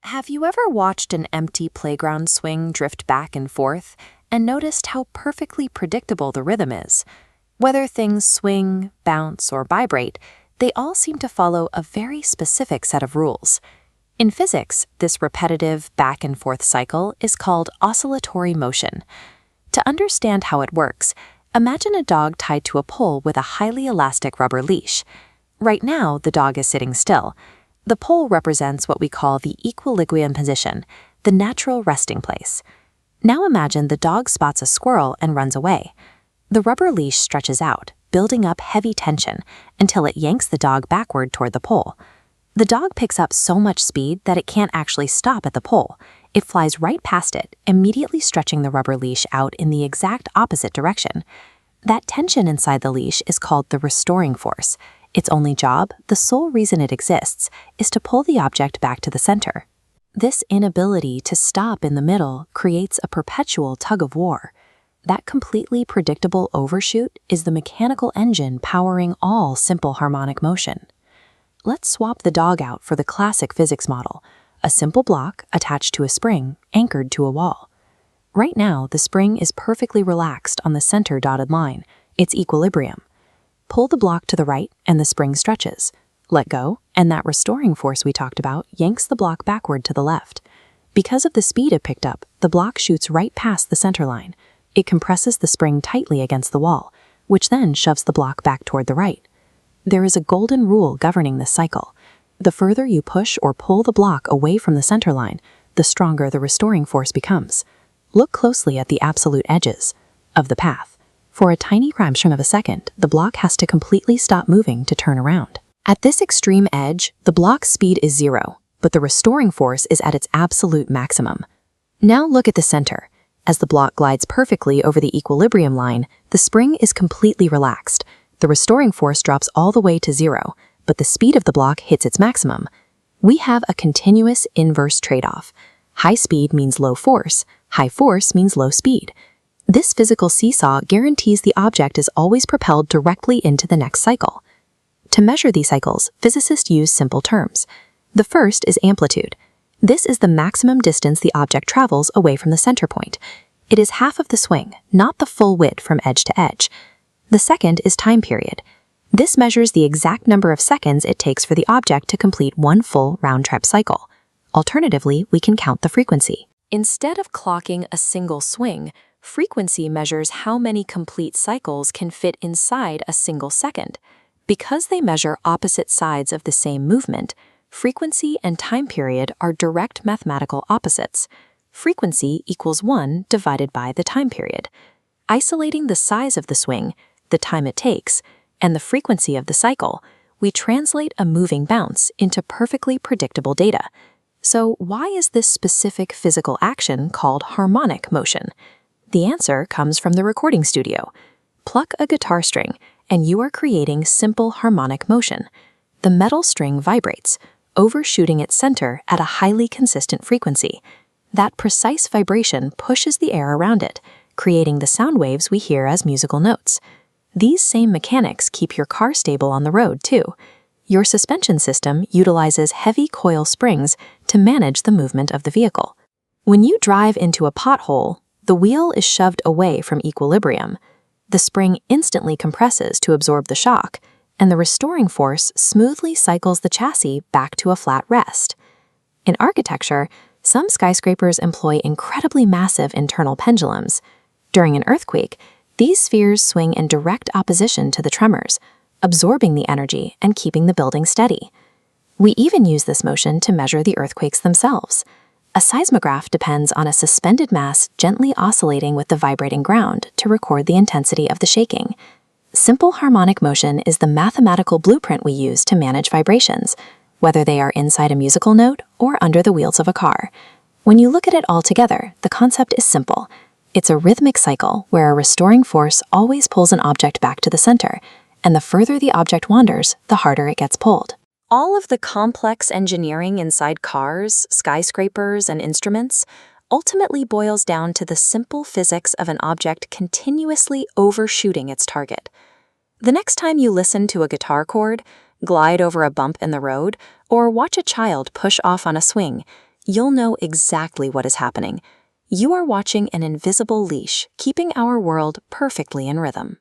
Have you ever watched an empty playground swing drift back and forth and noticed how perfectly predictable the rhythm is? Whether things swing, bounce, or vibrate, they all seem to follow a very specific set of rules. In physics, this repetitive back and forth cycle is called oscillatory motion. To understand how it works, imagine a dog tied to a pole with a highly elastic rubber leash. Right now, the dog is sitting still. The pole represents what we call the equilibrium position, the natural resting place. Now imagine the dog spots a squirrel and runs away. The rubber leash stretches out, building up heavy tension until it yanks the dog backward toward the pole. The dog picks up so much speed that it can't actually stop at the pole. It flies right past it, immediately stretching the rubber leash out in the exact opposite direction. That tension inside the leash is called the restoring force. Its only job, the sole reason it exists, is to pull the object back to the center. This inability to stop in the middle creates a perpetual tug-of-war. That completely predictable overshoot is the mechanical engine powering all simple harmonic motion. Let's swap the dog out for the classic physics model, a simple block attached to a spring anchored to a wall. Right now, the spring is perfectly relaxed on the center dotted line, its equilibrium. Pull the block to the right and the spring stretches. Let go, and that restoring force we talked about yanks the block backward to the left. Because of the speed it picked up, the block shoots right past the center line. It compresses the spring tightly against the wall, which then shoves the block back toward the right. There is a golden rule governing this cycle. The further you push or pull the block away from the center line, the stronger the restoring force becomes. Look closely at the absolute edges of the path. For a tiny fraction of a second, the block has to completely stop moving to turn around. At this extreme edge, the block's speed is 0, but the restoring force is at its absolute maximum. Now look at the center. As the block glides perfectly over the equilibrium line, the spring is completely relaxed. The restoring force drops all the way to 0, but the speed of the block hits its maximum. We have a continuous inverse trade-off. High speed means low force. High force means low speed. This physical seesaw guarantees the object is always propelled directly into the next cycle. To measure these cycles, physicists use simple terms. The first is amplitude. This is the maximum distance the object travels away from the center point. It is half of the swing, not the full width from edge to edge. The second is time period. This measures the exact number of seconds it takes for the object to complete one full round-trip cycle. Alternatively, we can count the frequency. Instead of clocking a single swing, frequency measures how many complete cycles can fit inside a single second. Because they measure opposite sides of the same movement, frequency and time period are direct mathematical opposites. Frequency equals 1 divided by the time period. Isolating the size of the swing, the time it takes, and the frequency of the cycle, we translate a moving bounce into perfectly predictable data. So why is this specific physical action called harmonic motion? The answer comes from the recording studio. Pluck a guitar string, and you are creating simple harmonic motion. The metal string vibrates, overshooting its center at a highly consistent frequency. That precise vibration pushes the air around it, creating the sound waves we hear as musical notes. These same mechanics keep your car stable on the road, too. Your suspension system utilizes heavy coil springs to manage the movement of the vehicle. When you drive into a pothole, the wheel is shoved away from equilibrium. The spring instantly compresses to absorb the shock, and the restoring force smoothly cycles the chassis back to a flat rest. In architecture, some skyscrapers employ incredibly massive internal pendulums. During an earthquake, these spheres swing in direct opposition to the tremors, absorbing the energy and keeping the building steady. We even use this motion to measure the earthquakes themselves. A seismograph depends on a suspended mass gently oscillating with the vibrating ground to record the intensity of the shaking. Simple harmonic motion is the mathematical blueprint we use to manage vibrations, whether they are inside a musical note or under the wheels of a car. When you look at it all together, the concept is simple. It's a rhythmic cycle where a restoring force always pulls an object back to the center, and the further the object wanders, the harder it gets pulled. All of the complex engineering inside cars, skyscrapers, and instruments ultimately boils down to the simple physics of an object continuously overshooting its target. The next time you listen to a guitar chord, glide over a bump in the road, or watch a child push off on a swing, you'll know exactly what is happening. You are watching an invisible leash, keeping our world perfectly in rhythm.